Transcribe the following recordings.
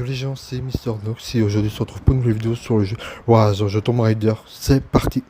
Yo les gens, c'est Mister Nox et aujourd'hui on se retrouve pour une nouvelle vidéo sur le jeu Warzone Tomb Raider. C'est parti.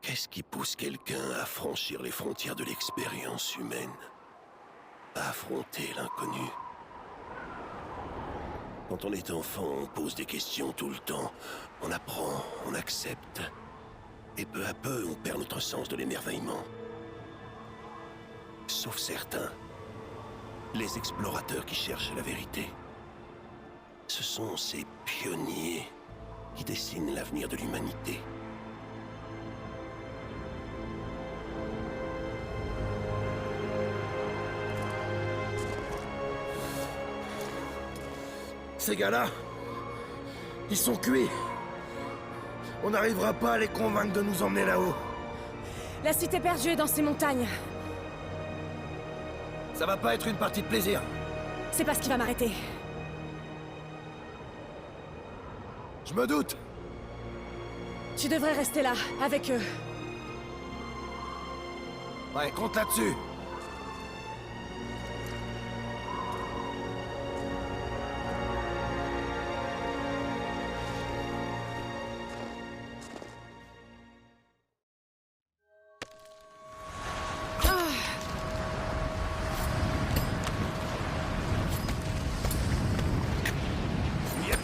Qu'est-ce qui pousse quelqu'un à franchir les frontières de l'expérience humaine? À affronter l'inconnu? Quand on est enfant, on pose des questions tout le temps. On apprend, on accepte. Et peu à peu, on perd notre sens de l'émerveillement. Sauf certains. Les explorateurs qui cherchent la vérité. Ce sont ces pionniers qui dessinent l'avenir de l'humanité. Ces gars-là, ils sont cuits. On n'arrivera pas à les convaincre de nous emmener là-haut. La cité perdue est dans ces montagnes. Ça va pas être une partie de plaisir. C'est pas ce qui va m'arrêter. Je me doute. Tu devrais rester là, avec eux. Ouais, compte là-dessus.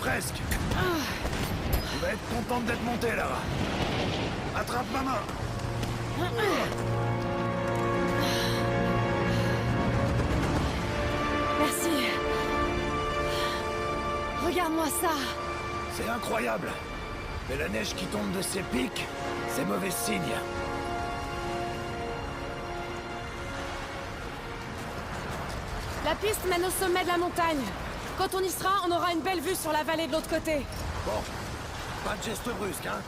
Presque. Tu vas être contente d'être montée là. Attrape ma main. Merci. Regarde-moi ça. C'est incroyable. Mais la neige qui tombe de ces pics, c'est mauvais signe. La piste mène au sommet de la montagne. Quand on y sera, on aura une belle vue sur la vallée de l'autre côté. Bon, pas de geste brusque, hein?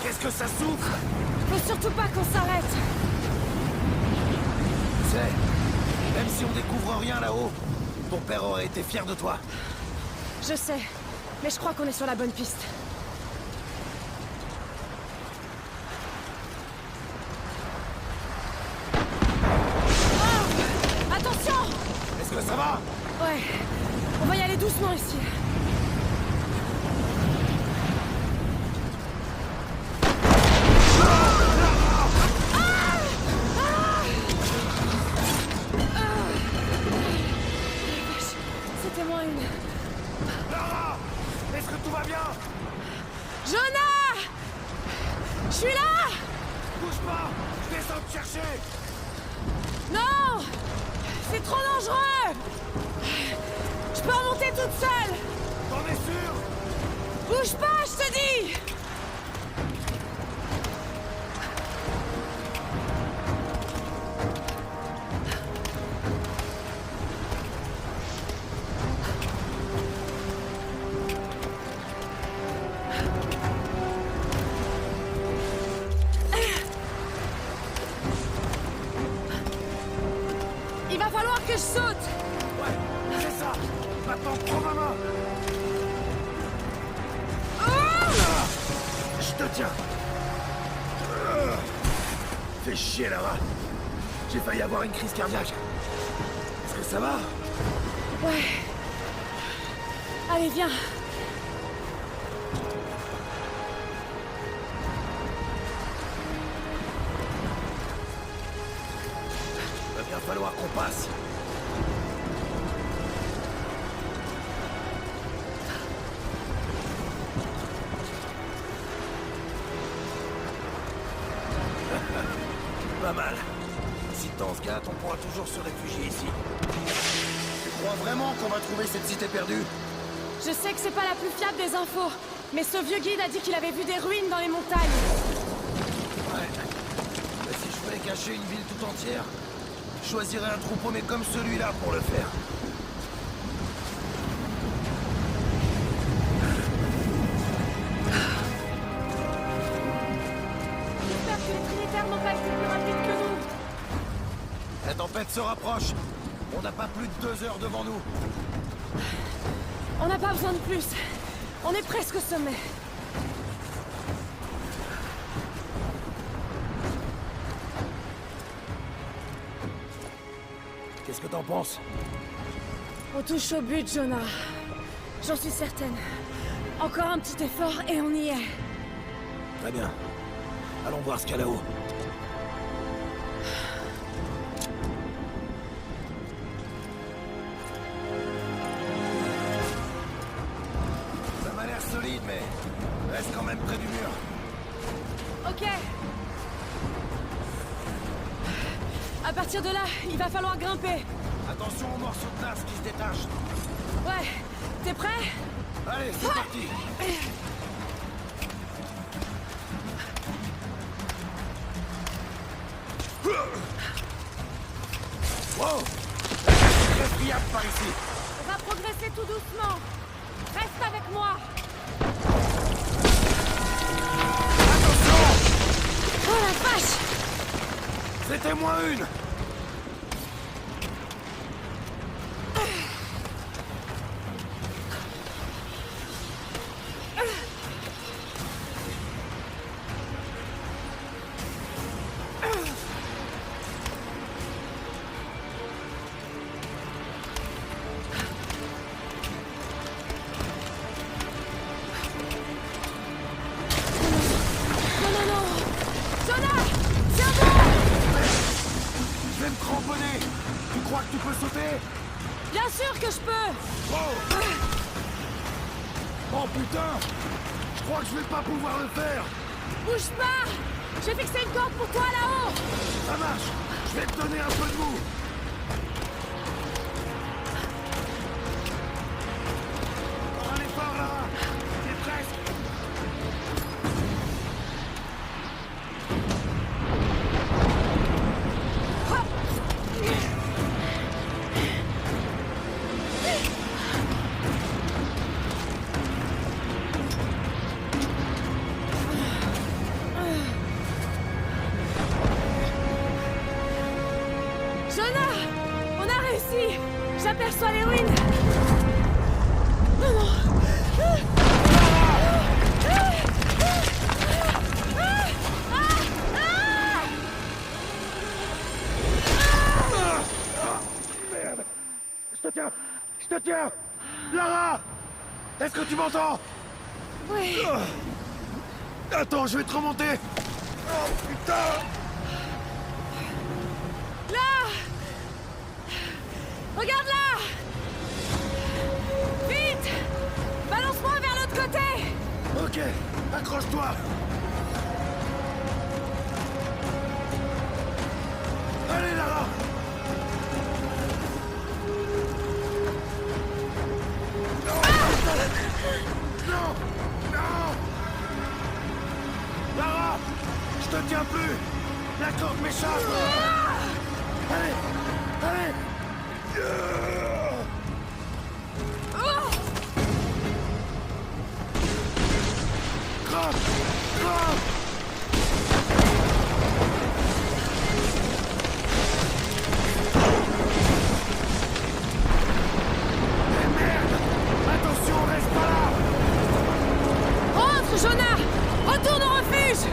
Qu'est-ce que ça souffle? Faut surtout pas qu'on s'arrête. Tu sais, même si on découvre rien là-haut, ton père aurait été fier de toi. Je sais, mais je crois qu'on est sur la bonne piste. Est-ce que ça va? Ouais, on va y aller doucement ici. C'était moins une. Lara! Est-ce que tout va bien? Jonah! Je suis là! Bouge pas! Je descends te chercher! Non! C'est trop dangereux! Je peux remonter toute seule! T'en es sûr? Bouge pas, je te dis! que je saute. Ouais, c'est ça. Maintenant, prends ma main. Je te tiens. Fais chier, Lara. J'ai failli avoir une crise cardiaque. Est-ce que ça va? Ouais. Allez, viens. Va bien falloir qu'on passe. Pas mal. Si t'en se gâte, on pourra toujours se réfugier ici. Tu crois vraiment qu'on va trouver cette cité perdue? Je sais que c'est pas la plus fiable des infos, mais ce vieux guide a dit qu'il avait vu des ruines dans les montagnes. Ouais. Mais si je voulais cacher une ville tout entière, je choisirais un trou paumé comme celui-là pour le faire. J'espère que les Trinitaires n'ont pas été plus rapides que nous. La tempête se rapproche. On n'a pas plus de 2 heures devant nous. On n'a pas besoin de plus. On est presque au sommet. Qu'est-ce que t'en penses? On touche au but, Jonah. J'en suis certaine. Encore un petit effort et on y est. Très bien. Allons voir ce qu'il y a là-haut. Ça m'a l'air solide, mais reste quand même près du mur. Ok. À partir de là, il va falloir grimper. Attention aux morceaux de glace qui se détachent. Ouais. T'es prêt? Allez, c'est parti. Wow! C'est très friable par ici. On va progresser tout doucement. Reste avec moi. Attention! Oh la vache! C'était moins une. Non, non, non! Jonah! Tiens bon! Je vais me cramponner. Tu crois que tu peux sauter? Bien sûr que je peux! Oh! Oh putain! Je crois que je vais pas pouvoir le faire. Bouge pas! J'ai fixé une corde pour toi là-haut! Ça marche. Je vais te donner un peu de mou. Encore un effort, Lara. C'est presque. Jonah! On a réussi! J'aperçois les ruines! Non, non! Merde. Je te tiens. Je te tiens. Lara! Est-ce que tu m'entends? Oui! Attends, je vais te remonter. Oh putain! Là! Regarde là! Vite! Balance-moi vers l'autre côté! Ok, accroche-toi. Allez, Lara! Non! Non! Lara! Je te tiens plus! La corde m'échappe! Allez! Allez! Grimpe! Grimpe! Retourne au refuge!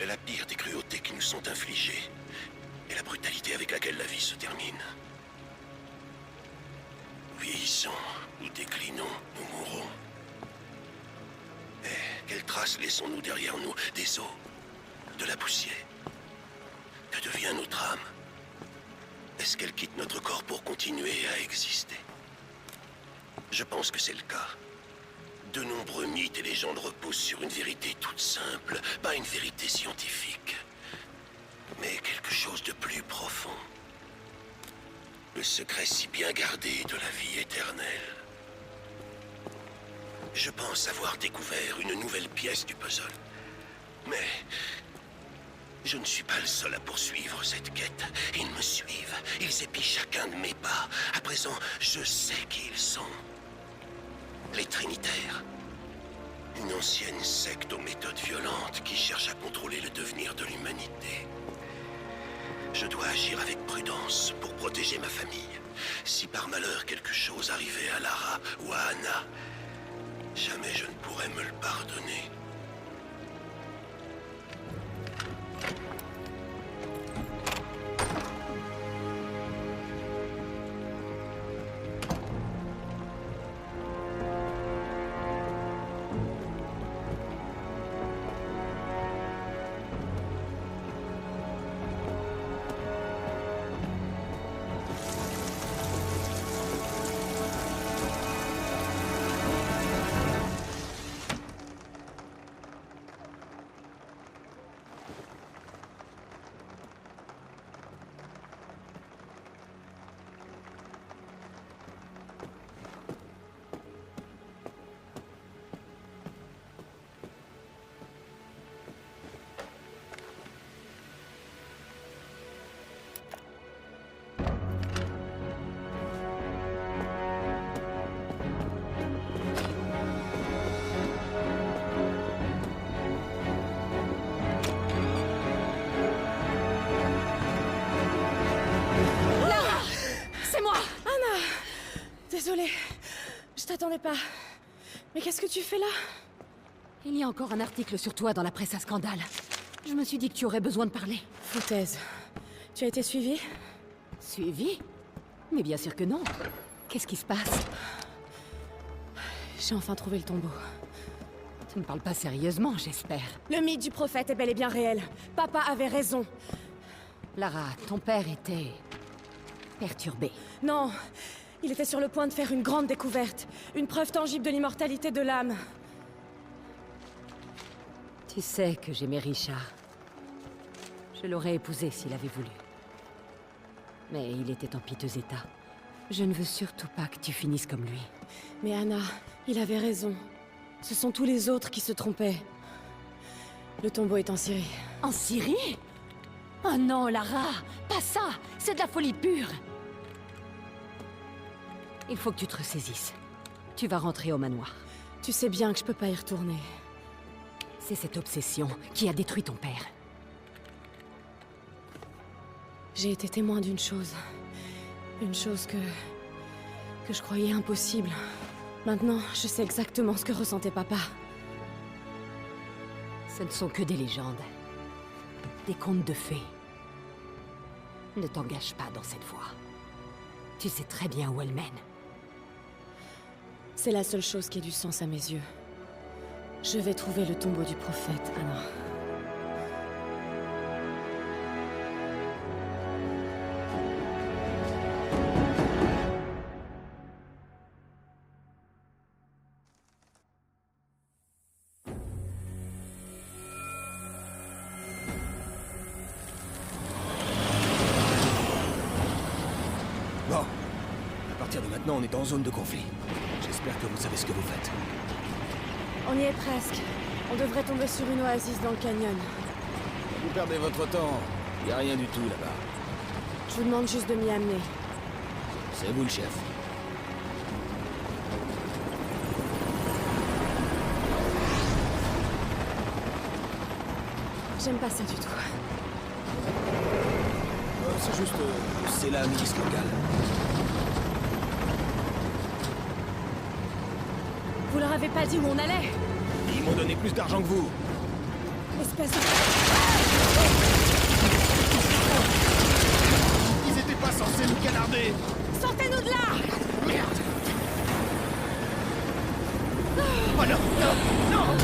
La pire des cruautés qui nous sont infligées est la brutalité avec laquelle la vie se termine. Vieillissons, nous déclinons, nous mourrons. Et quelles traces laissons-nous derrière nous? Des os, de la poussière. Que devient notre âme? Est-ce qu'elle quitte notre corps pour continuer à exister? Je pense que c'est le cas. De nombreux mythes et légendes reposent sur une vérité toute simple, pas une vérité scientifique, mais quelque chose de plus profond. Le secret si bien gardé de la vie éternelle. Je pense avoir découvert une nouvelle pièce du puzzle. Mais je ne suis pas le seul à poursuivre cette quête. Ils me suivent, ils épient chacun de mes pas. À présent, je sais qui ils sont. Les Trinitaires. Une ancienne secte aux méthodes violentes qui cherche à contrôler le devenir de l'humanité. Je dois agir avec prudence pour protéger ma famille. Si par malheur quelque chose arrivait à Lara ou à Anna, jamais je ne pourrais me le pardonner. Désolée, je t'attendais pas. Mais qu'est-ce que tu fais là? Il y a encore un article sur toi dans la presse à scandale. Je me suis dit que tu aurais besoin de parler. Foutaise. Tu as été suivie? Suivi? Mais bien sûr que non. Qu'est-ce qui se passe? J'ai enfin trouvé le tombeau. Tu ne parles pas sérieusement, j'espère. Le mythe du prophète est bel et bien réel. Papa avait raison. Lara, ton père était... perturbé. Non, il était sur le point de faire une grande découverte. Une preuve tangible de l'immortalité de l'âme. Tu sais que j'aimais Richard. Je l'aurais épousé s'il avait voulu. Mais il était en piteux état. Je ne veux surtout pas que tu finisses comme lui. Mais Anna, il avait raison. Ce sont tous les autres qui se trompaient. Le tombeau est en Syrie. En Syrie? Oh non, Lara! Pas ça! C'est de la folie pure! Il faut que tu te ressaisisses. Tu vas rentrer au manoir. Tu sais bien que je peux pas y retourner. C'est cette obsession qui a détruit ton père. J'ai été témoin d'une chose. Une chose que je croyais impossible. Maintenant, je sais exactement ce que ressentait papa. Ce ne sont que des légendes. Des contes de fées. Ne t'engage pas dans cette voie. Tu sais très bien où elle mène. C'est la seule chose qui ait du sens à mes yeux. Je vais trouver le tombeau du prophète, Anna. Bon. À partir de maintenant, on est en zone de conflit. J'espère que vous savez ce que vous faites. On y est presque. On devrait tomber sur une oasis dans le canyon. Vous perdez votre temps. Y a rien du tout là-bas. Je vous demande juste de m'y amener. C'est vous le chef. J'aime pas ça du tout. C'est juste... c'est la milice locale. Vous leur avez pas dit où on allait? Ils m'ont donné plus d'argent que vous. Espèce de... Ils étaient pas censés nous canarder. Sortez-nous de là! Merde. Oh non, non, non.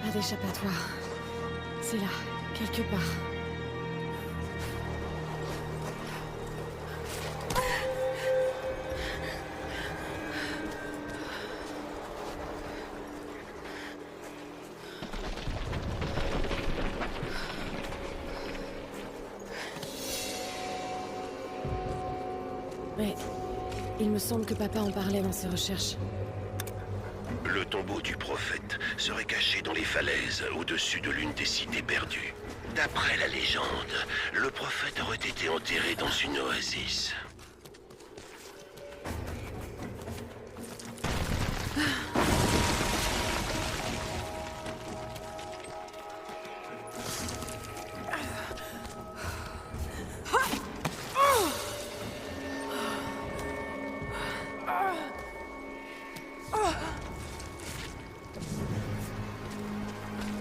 Pas d'échappatoire. C'est là, quelque part. Mais il me semble que papa en parlait dans ses recherches. Le tombeau du prophète serait caché dans les falaises au-dessus de l'une des cités perdues. D'après la légende, le prophète aurait été enterré dans une oasis.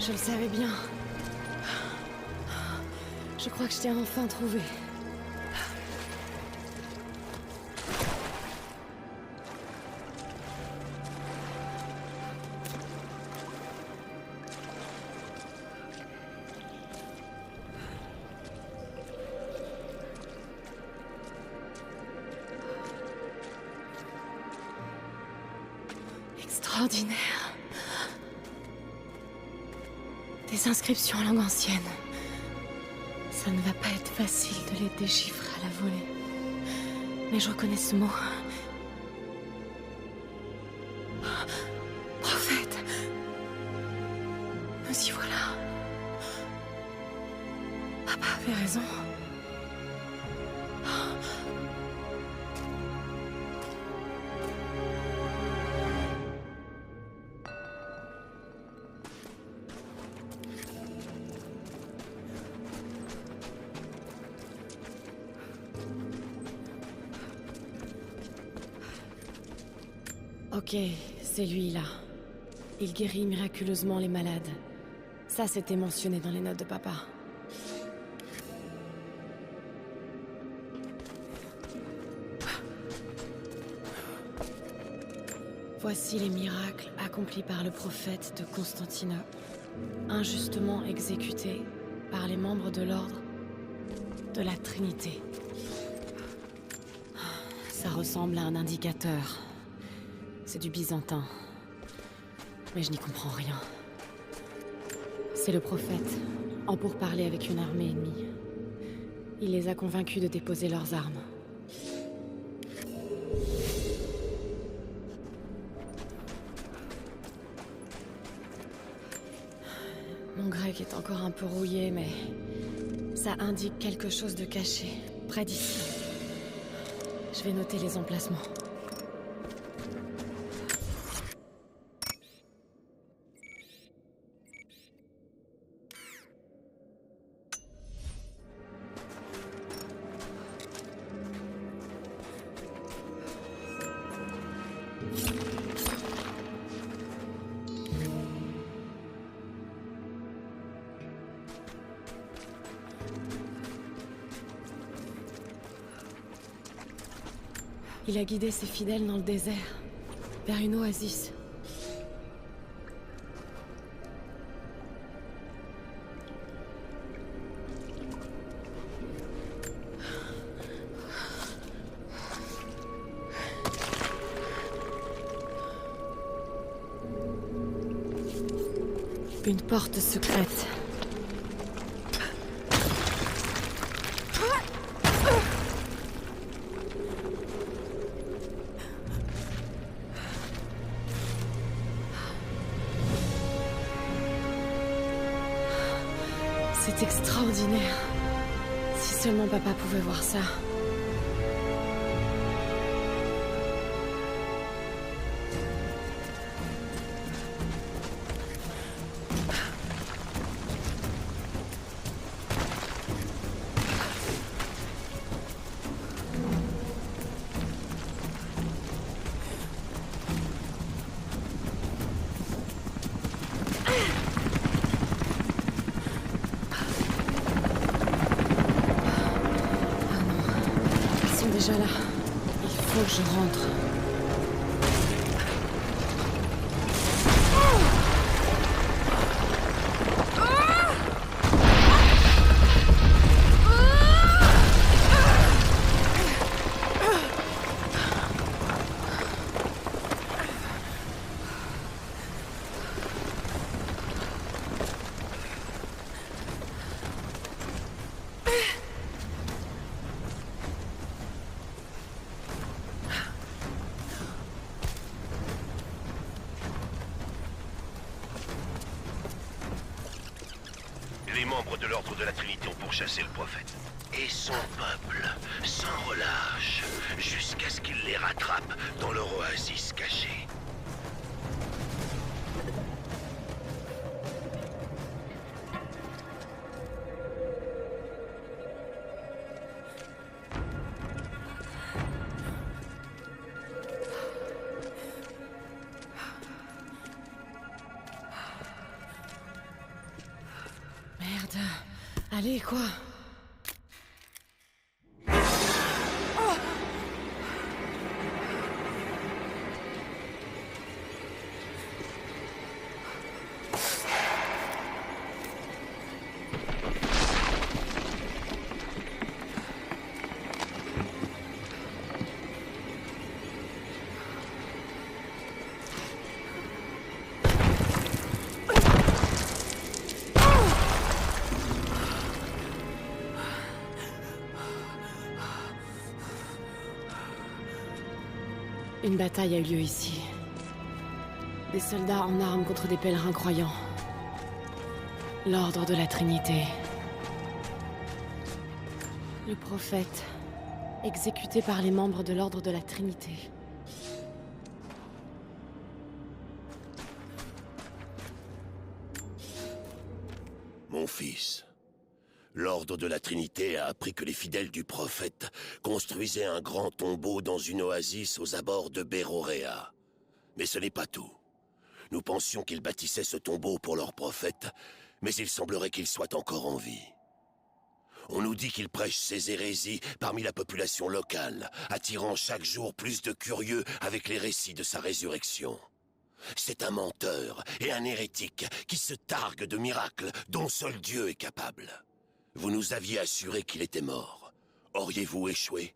Je le savais bien. Je crois que je t'ai enfin trouvé. Extraordinaire. Des inscriptions en langue ancienne. Ça ne va pas être facile de les déchiffrer à la volée. Mais je reconnais ce mot. Prophète. Nous y voilà. Papa avait raison. Ok, c'est lui là. Il guérit miraculeusement les malades. Ça, c'était mentionné dans les notes de papa. Voici les miracles accomplis par le prophète de Constantinople, injustement exécuté par les membres de l'ordre de la Trinité. Ça ressemble à un indicateur. C'est du byzantin. Mais je n'y comprends rien. C'est le prophète, en pourparlers avec une armée ennemie. Il les a convaincus de déposer leurs armes. Mon grec est encore un peu rouillé, mais ça indique quelque chose de caché, près d'ici. Je vais noter les emplacements. Il a guidé ses fidèles dans le désert, vers une oasis. Une porte secrète. C'est extraordinaire. Si seulement papa pouvait voir ça. Ils sont déjà là. Il faut que je rentre. Les membres de l'Ordre de la Trinité ont pourchassé le prophète. Et son peuple, sans relâche, jusqu'à ce qu'il les rattrape dans leur oasis cachée. Merde. Allez, quoi? Une bataille a eu lieu ici. Des soldats en armes contre des pèlerins croyants. L'Ordre de la Trinité. Le prophète, exécuté par les membres de l'Ordre de la Trinité. Mon fils, l'Ordre de la Trinité a appris que les fidèles du prophète construisaient un grand tombeau dans une oasis aux abords de Béroréa. Mais ce n'est pas tout. Nous pensions qu'ils bâtissaient ce tombeau pour leur prophète, mais il semblerait qu'il soit encore en vie. On nous dit qu'il prêche ses hérésies parmi la population locale, attirant chaque jour plus de curieux avec les récits de sa résurrection. C'est un menteur et un hérétique qui se targue de miracles dont seul Dieu est capable. Vous nous aviez assuré qu'il était mort. Auriez-vous échoué ?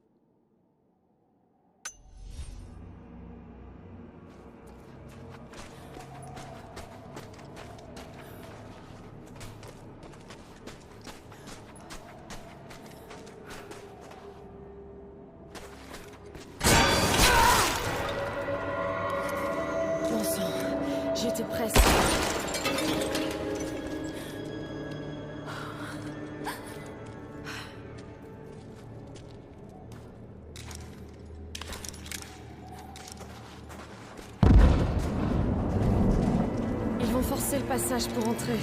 Bon sang, j'étais presque. Ils vont forcer le passage pour entrer.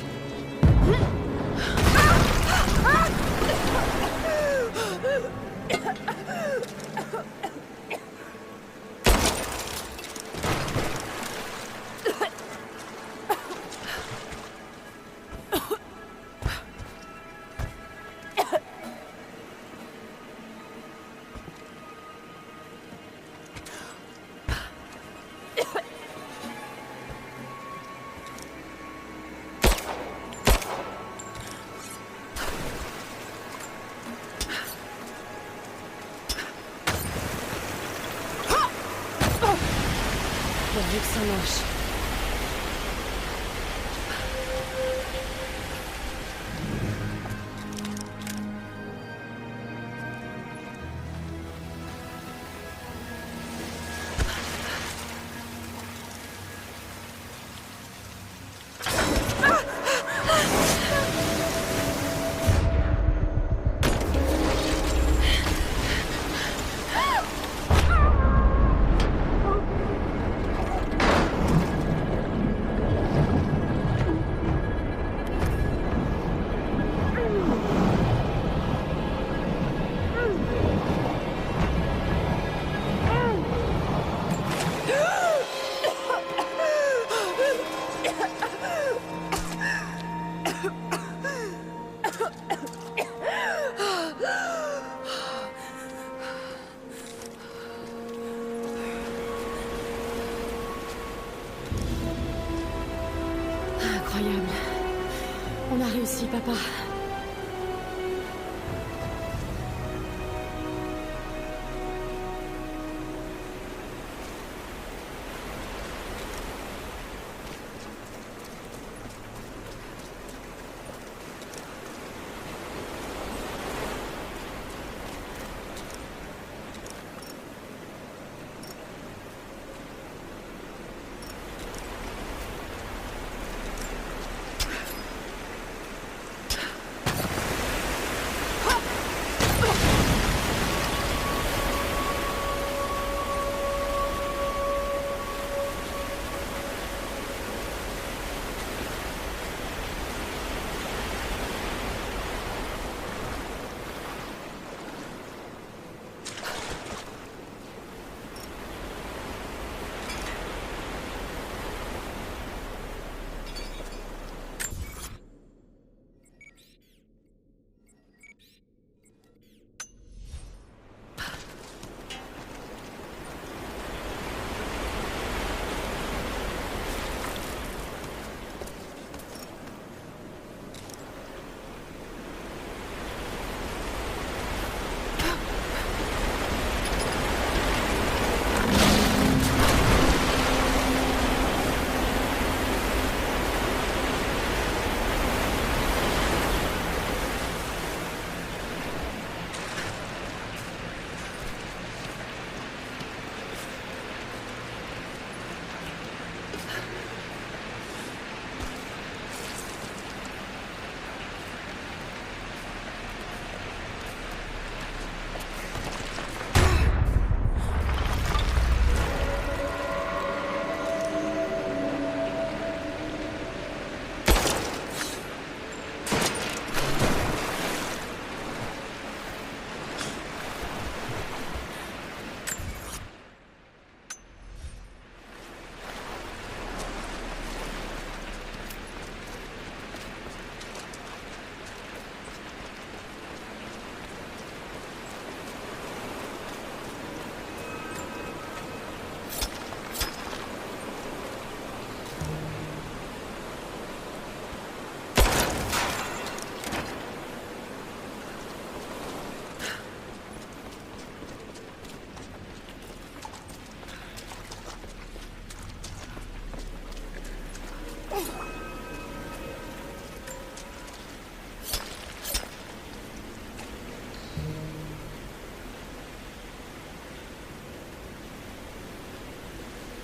Pourvu que ça marche. Incroyable. On a réussi, papa.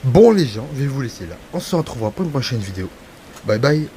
Bon les gens, je vais vous laisser là. On se retrouvera pour une prochaine vidéo. Bye bye.